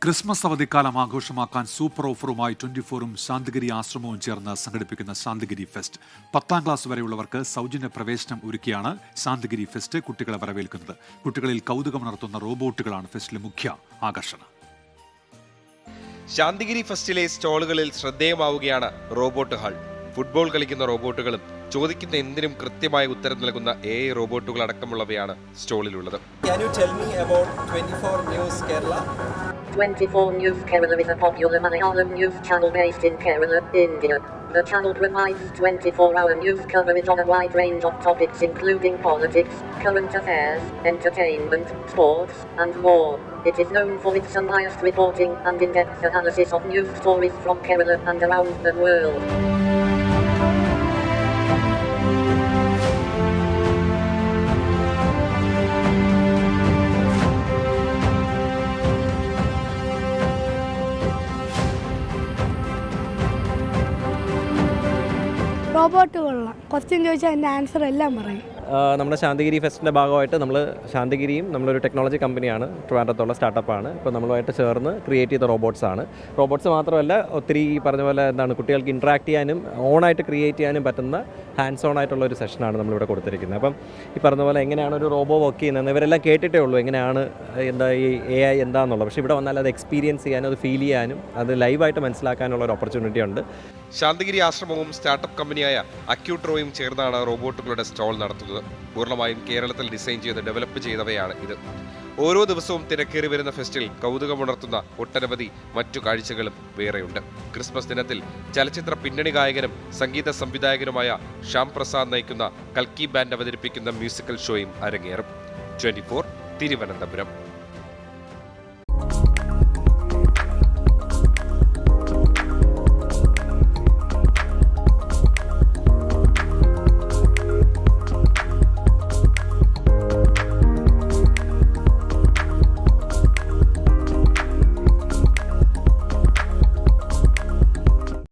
Christmas അവധിക്കാലം ആഘോഷമാക്കാൻ super ഓഫറുമായി 24ഉം Santhigiri ആശ്രമവും ചേർന്ന് സംഘടിപ്പിക്കുന്ന ശാന്തിഗിരി ഫെസ്റ്റ് 10ാം ക്ലാസ് വരെയുള്ളവർക്ക് സൗജന്യ പ്രവേശനം ഒരുക്കിയാണ് ശാന്തിഗിരി ഫെസ്റ്റ് കുട്ടികളെ വരവേൽക്കുന്നത്. കുട്ടികളിൽ കൗതുകമുണർത്തുന്ന റോബോട്ടുകളാണ് ഫെസ്റ്റിലെ മുഖ്യ ആകർഷണം. ശാന്തിഗിരി ഫെസ്റ്റിലെ സ്റ്റോളുകളിൽ ശ്രദ്ധേയമാവുകയാണ് റോബോട്ട് ഹാൾ. ഫുട്ബോൾ കളിക്കുന്ന റോബോട്ടുകളും ചോദിക്കുന്ന എന്തിനും കൃത്യമായ ഉത്തരം നൽകുന്ന AI റോബോട്ടുകൾ അടക്കമുള്ളവയാണ് സ്റ്റോളിലുള്ളത്. Can you tell me about 24 News Kerala? 24 News Kerala is a popular Malayalam news channel based in Kerala, India. The channel provides 24-hour news coverage on a wide range of topics including politics, current affairs, entertainment, sports, and more. It is known for its unbiased reporting and in-depth analysis of news stories from Kerala and around the world. Robot കൊള്ളാം. Question ചോദിച്ചാൽ അതിൻ്റെ answer എല്ലാം പറയും. നമ്മുടെ ശാന്തിഗിരി ഫെസ്റ്റിൻ്റെ ഭാഗമായിട്ട് നമ്മൾ ശാന്തിഗിരിയും നമ്മളൊരു technology കമ്പനിയാണ്, ട്രിവാൻഡ്രത്തുള്ള സ്റ്റാർട്ടപ്പാണ്. ഇപ്പോൾ നമ്മളുമായിട്ട് ചേർന്ന് ക്രിയേറ്റ് ചെയ്ത റോബോട്ട്സാണ്. റോബോട്ട്സ് മാത്രമല്ല, ഒത്തിരി പറഞ്ഞ പോലെ കുട്ടികൾക്ക് ഇൻട്രാക്ട് ചെയ്യാനും ഓണായിട്ട് ക്രിയേറ്റ് ചെയ്യാനും പറ്റുന്ന ഹാൻഡ്സ് ഓൺ ആയിട്ടുള്ള ഒരു സെഷനാണ് നമ്മളിവിടെ കൊടുത്തിരിക്കുന്നത്. അപ്പം ഈ പറഞ്ഞ പോലെ എങ്ങനെയാണ് ഒരു റോബോ വർക്ക് ചെയ്യുന്നത് ഇവരെല്ലാം കേട്ടിട്ടേ ഉള്ളൂ, എങ്ങനെയാണ് ഈ AI എന്താണെന്നുള്ളത്. പക്ഷേ ഇവിടെ വന്നാൽ അത് എക്സ്പീരിയൻസ് ചെയ്യാനും അത് ഫീൽ ചെയ്യാനും അത് ലൈവായിട്ട് മനസ്സിലാക്കാനുള്ള ഒരു ഓപ്പർച്യൂണിറ്റി ഉണ്ട്. ശാന്തിഗിരി ആശ്രമവും സ്റ്റാർട്ടപ്പ് കമ്പനിയായ അക്യൂട്രോയും ചേർന്നാണ് റോബോട്ടുകളുടെ സ്റ്റോൾ നടത്തുന്നത്. പൂർണ്ണമായും കേരളത്തിൽ ഡിസൈൻ ചെയ്ത് ഡെവലപ്പ് ചെയ്തവയാണ് ഇത്. ഓരോ ദിവസവും തിരക്കേറി വരുന്ന ഫെസ്റ്റിൽ കൗതുകമുണർത്തുന്ന ഒട്ടനവധി മറ്റു കാഴ്ചകളും വേറെയുണ്ട്. ക്രിസ്മസ് ദിനത്തിൽ ചലച്ചിത്ര പിന്നണി ഗായകനും സംഗീത സംവിധായകനുമായ ശ്യാം പ്രസാദ് നയിക്കുന്ന കൽക്കി ബാൻഡ് അവതരിപ്പിക്കുന്ന മ്യൂസിക്കൽ ഷോയും അരങ്ങേറും. 24 തിരുവനന്തപുരം.